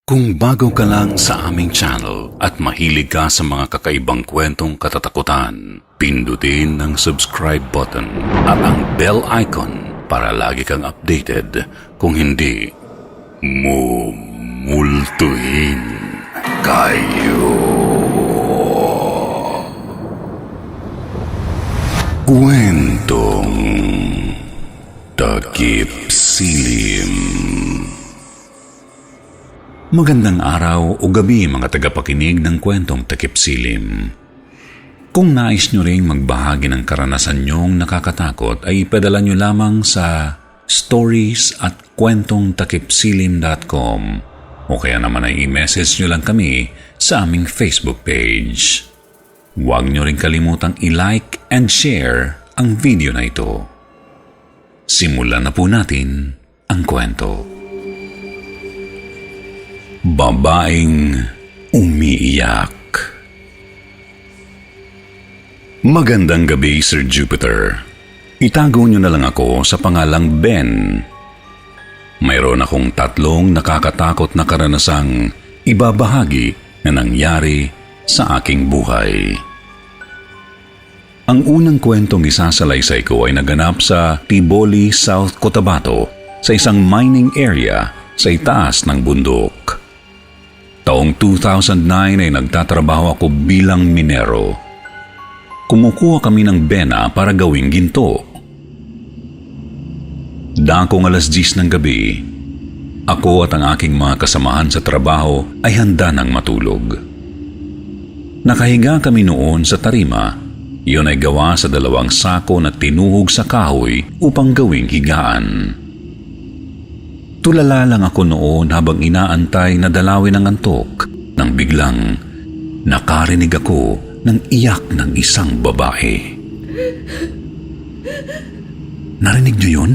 Kung bago ka lang sa aming channel at mahilig ka sa mga kakaibang kwentong katatakutan, pindutin ang subscribe button at ang bell icon para lagi kang updated. Kung hindi, mumultuhin kayo. Kwentong Takip Silim. Magandang araw o gabi mga tagapakinig ng kwentong Takip Silim. Kung nais nyo ring magbahagi ng karanasan nyong nakakatakot ay ipadala nyo lamang sa stories@kwentongtakipsilim.com o kaya naman ay i-message nyo lang kami sa aming Facebook page. Huwag nyo ring kalimutang i-like and share ang video na ito. Simulan na po natin ang kwento. Babaeng umiiyak. Magandang gabi, Sir Jupiter. Itago niyo na lang ako sa pangalang Ben. Mayroon akong 3 nakakatakot na karanasang ibabahagi na nangyari sa aking buhay. Ang unang kwentong isasalaysay ko ay naganap sa Tiboli, South Cotabato, sa isang mining area sa itaas ng bundok. Taong 2009 ay nagtatrabaho ako bilang minero. Kumukuha kami ng bena para gawing ginto. Dakong 10:00 ng gabi, ako at ang aking mga kasamahan sa trabaho ay handa ng matulog. Nakahiga kami noon sa tarima. Iyon ay gawa sa 2 sako na tinuhog sa kahoy upang gawing higaan. Tulala lang ako noon habang inaantay na dalawin ang antok nang biglang nakarinig ako ng iyak ng isang babae. Narinig niyo yun?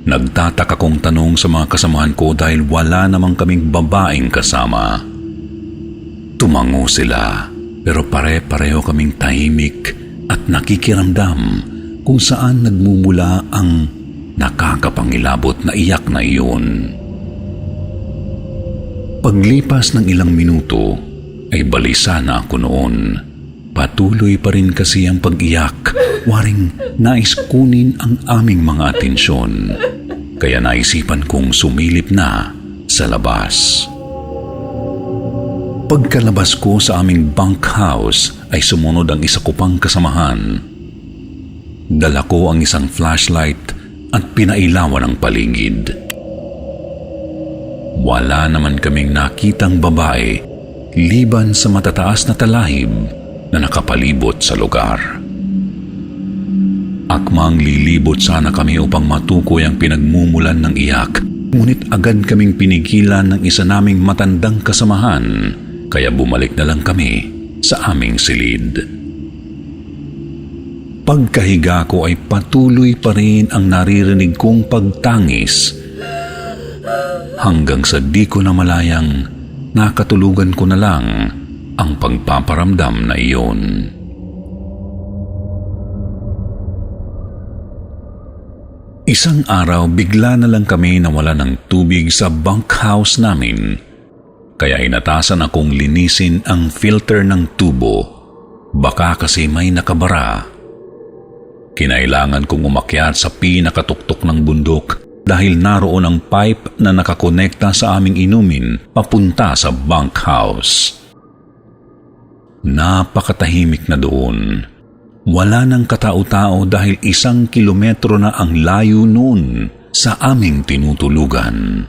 Nagtataka kong tanong sa mga kasamahan ko dahil wala namang kaming babaeng kasama. Tumango sila pero pare-pareho kaming tahimik at nakikiramdam kung saan nagmumula ang nakakapangilabot na iyak na iyon. Paglipas ng ilang minuto, ay balisa na ako noon. Patuloy pa rin kasi ang pag-iyak, waring nais kunin ang aming mga atensyon. Kaya naisipan kong sumilip na sa labas. Pagkalabas ko sa aming bunkhouse, ay sumunod ang isa ko pang kasamahan. Dala ko ang isang flashlight at pinailawan ang paligid. Wala naman kaming nakitang babae liban sa matataas na talahib na nakapalibot sa lugar. Akmang lilibot sana kami upang matukoy ang pinagmumulan ng iyak, ngunit agad kaming pinigilan ng isa naming matandang kasamahan, kaya bumalik na lang kami sa aming silid. Pagkahiga ko ay patuloy pa rin ang naririnig kong pagtangis hanggang sa di ko na malayang nakatulugan ko na lang ang pagpaparamdam na iyon. Isang araw bigla na lang kami nawala ng tubig sa bunkhouse namin, kaya inatasan akong linisin ang filter ng tubo. Baka kasi may nakabara. Kinailangan kong umakyat sa pinakatuktok ng bundok dahil naroon ang pipe na nakakonekta sa aming inumin papunta sa bunkhouse. Napakatahimik na doon. Wala nang katao-tao dahil 1 kilometro na ang layo noon sa aming tinutulugan.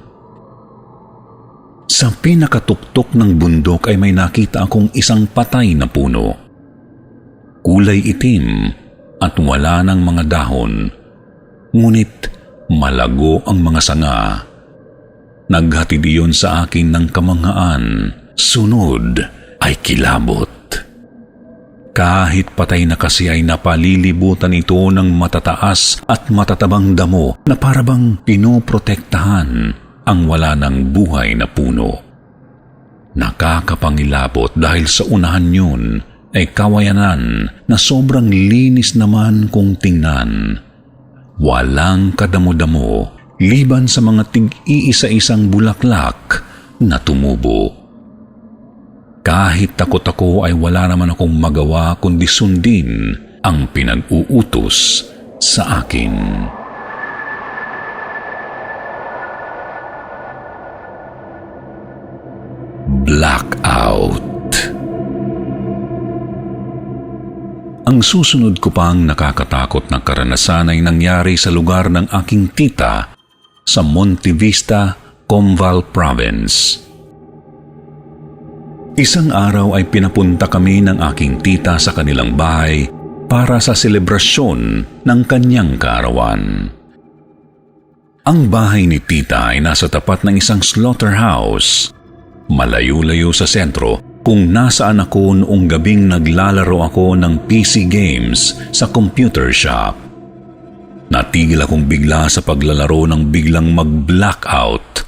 Sa pinakatuktok ng bundok ay may nakita akong isang patay na puno. Kulay itim at wala ng mga dahon, ngunit malago ang mga sanga. Naghatid iyon sa akin ng kamanghaan, sunod ay kilabot. Kahit patay na kasi ay napalilibutan ito ng matataas at matatabang damo na parabang pinoprotektahan ang wala ng buhay na puno. Nakakapangilabot dahil sa unahan yun ay kawayanan na sobrang linis naman kung tingnan. Walang kadamo-damo liban sa mga tig-iisa-isang bulaklak na tumubo. Kahit takot ako ay wala naman akong magawa kundi sundin ang pinag-uutos sa akin. Blackout. Ang susunod ko pang nakakatakot na karanasan ay nangyari sa lugar ng aking tita sa Monte Vista, Combal Province. Isang araw ay pinapunta kami ng aking tita sa kanilang bahay para sa selebrasyon ng kanyang kaarawan. Ang bahay ni tita ay nasa tapat ng isang slaughterhouse, malayo-layo sa sentro kung nasaan ako noong gabing naglalaro ako ng PC games sa computer shop. Natigil akong bigla sa paglalaro nang biglang mag-blackout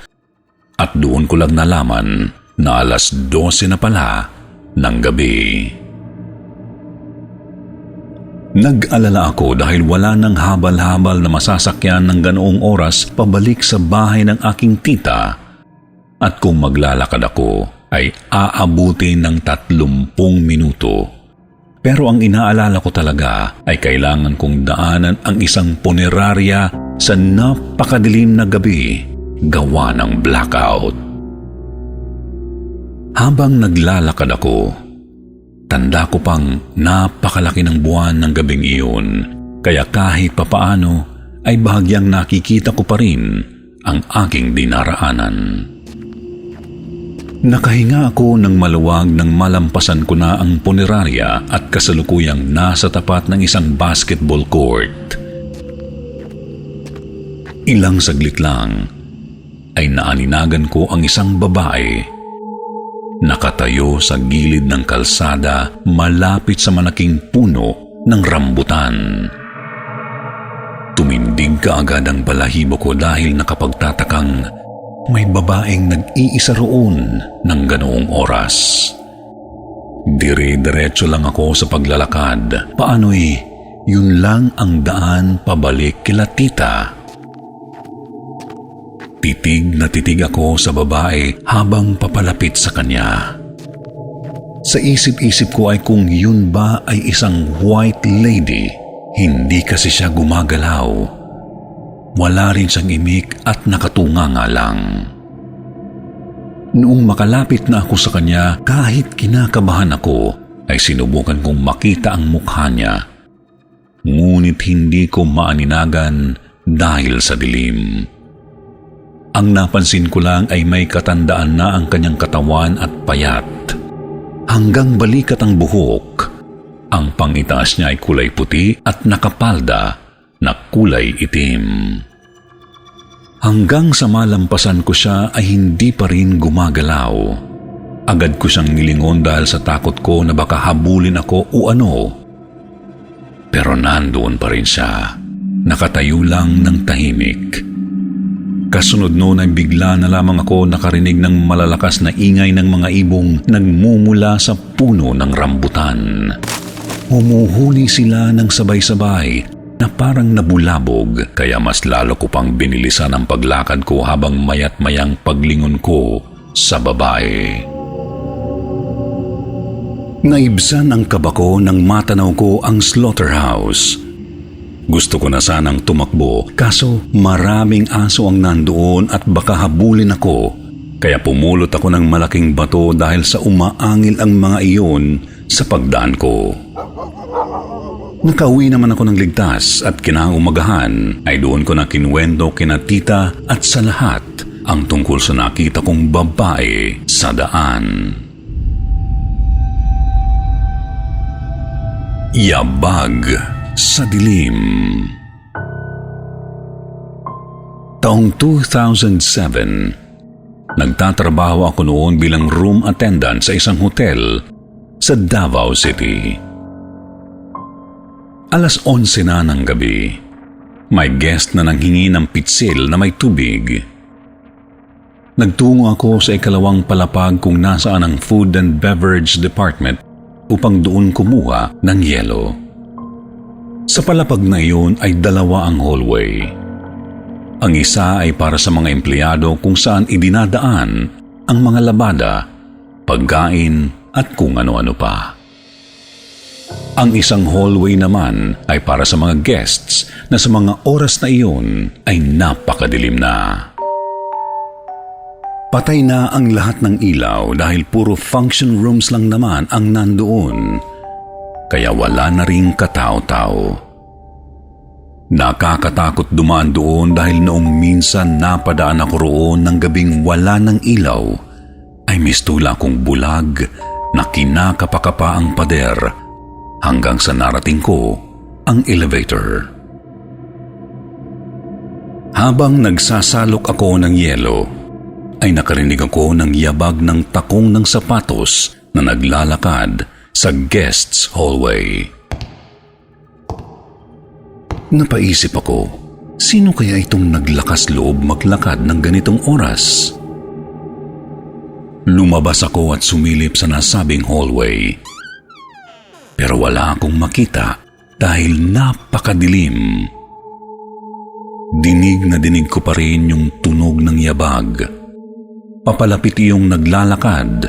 at doon ko lang nalaman na 12:00 na pala ng gabi. Nag-alala ako dahil wala nang habal-habal na masasakyan ng ganoong oras pabalik sa bahay ng aking tita at kung maglalakad ako ay aabutin ng 30 minuto. Pero ang inaalala ko talaga ay kailangan kong daanan ang isang punerarya sa napakadilim na gabi gawa ng blackout. Habang naglalakad ako, tanda ko pang napakalaki ng buwan ng gabing iyon, kaya kahit papaano ay bahagyang nakikita ko pa rin ang aking dinaraanan. Nakahinga ako ng maluwag nang malampasan ko na ang punerarya at kasalukuyang nasa tapat ng isang basketball court. Ilang saglit lang ay naaninagan ko ang isang babae. Nakatayo sa gilid ng kalsada malapit sa malaking puno ng rambutan. Tumindig kaagad ang balahibo ko dahil nakapagtatakang may babaeng nag-iisa roon ng ganoong oras. Dire-diretso lang ako sa paglalakad. Paano'y yun lang ang daan pabalik kila tita. Titig na titig ako sa babae habang papalapit sa kanya. Sa isip-isip ko ay kung yun ba ay isang white lady, hindi kasi siya gumagalaw. Wala rin siyang imik at nakatunganga lang. Noong makalapit na ako sa kanya, kahit kinakabahan ako, ay sinubukan kong makita ang mukha niya. Ngunit hindi ko maaninagan dahil sa dilim. Ang napansin ko lang ay may katandaan na ang kanyang katawan at payat. Hanggang balikat ang buhok. Ang pangitaas niya ay kulay puti at nakapalda na kulay itim. Hanggang sa malampasan ko siya ay hindi pa rin gumagalaw. Agad ko siyang nilingon dahil sa takot ko na baka habulin ako o ano. Pero nandoon pa rin siya, nakatayo lang ng tahimik. Kasunod noon ay bigla na lamang ako nakarinig ng malalakas na ingay ng mga ibong nagmumula sa puno ng rambutan. Humuhuni sila ng sabay-sabay na parang nabulabog, kaya mas lalo ko pang binilisan ang paglakad ko habang mayat mayang paglingon ko sa babae. Naibsan ang kaba ko nang matanaw ko ang slaughterhouse. Gusto ko na sanang tumakbo, kaso maraming aso ang nandoon at baka habulin ako, kaya pumulot ako ng malaking bato dahil sa umaangil ang mga iyon sa pagdaan ko. Nakauwi naman ako ng ligtas at kinaumagahan ay doon ko na kinuwento kina tita at sa lahat ang tungkol sa nakita kong babae sa daan. Yabag sa dilim. Taong 2007, nagtatrabaho ako noon bilang room attendant sa isang hotel sa Davao City. 11:00 na ng gabi. May guest na nanghingi ng pitsil na may tubig. Nagtungo ako sa ikalawang palapag kung nasaan ang food and beverage department upang doon kumuha ng yelo. Sa palapag na iyon ay 2 ang hallway. Ang isa ay para sa mga empleyado kung saan idinadaan ang mga labada, pagkain at kung ano-ano pa. Ang isang hallway naman ay para sa mga guests na sa mga oras na iyon ay napakadilim na. Patay na ang lahat ng ilaw dahil puro function rooms lang naman ang nandoon, kaya wala na ring katao-tao. Nakakatakot dumaan doon dahil noong minsan napadaan ako roon ng gabing wala ng ilaw, ay mistula akong bulag na kinakapakapa ang pader hanggang sa narating ko ang elevator. Habang nagsasalok ako ng yelo, ay nakarinig ako ng yabag ng takong ng sapatos na naglalakad sa guests hallway. Napaisip ako, sino kaya itong naglakas loob maglakad ng ganitong oras? Lumabas ako at sumilip sa nasabing hallway. Pero wala akong makita dahil napakadilim. Dinig na dinig ko pa rin yung tunog ng yabag. Papalapit iyong naglalakad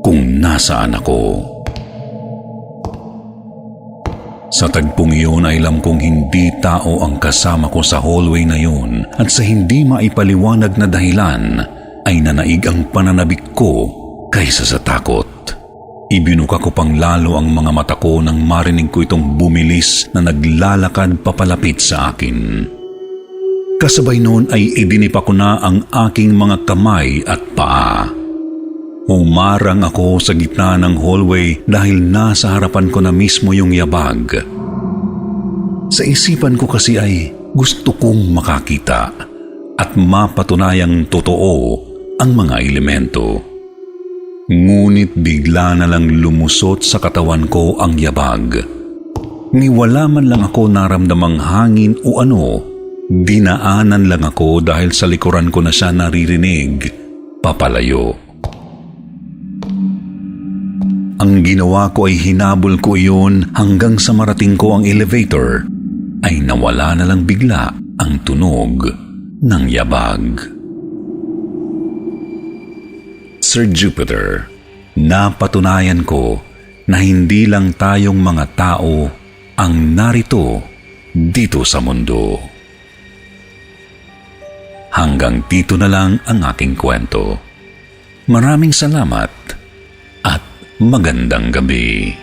kung nasaan ako. Sa tagpong iyon ay alam kong hindi tao ang kasama ko sa hallway na yun at sa hindi maipaliwanag na dahilan ay nanaig ang pananabik ko kaysa sa takot. Ibinuka ko pang lalo ang mga mata ko nang marinig ko itong bumilis na naglalakad papalapit sa akin. Kasabay noon ay idinipa ko na ang aking mga kamay at paa. Umarang ako sa gitna ng hallway dahil nasa harapan ko na mismo yung yabag. Sa isipan ko kasi ay gusto kong makakita at mapatunayang totoo ang mga elemento. Ngunit bigla na lang lumusot sa katawan ko ang yabag. Ni wala man lang ako naramdamang hangin o ano, dinaanan lang ako dahil sa likuran ko na siya naririnig, papalayo. Ang ginawa ko ay hinabol ko iyon hanggang sa marating ko ang elevator, ay nawala na lang bigla ang tunog ng yabag. Sir Jupiter, napatunayan ko na hindi lang tayong mga tao ang narito dito sa mundo. Hanggang dito na lang ang aking kwento. Maraming salamat at magandang gabi.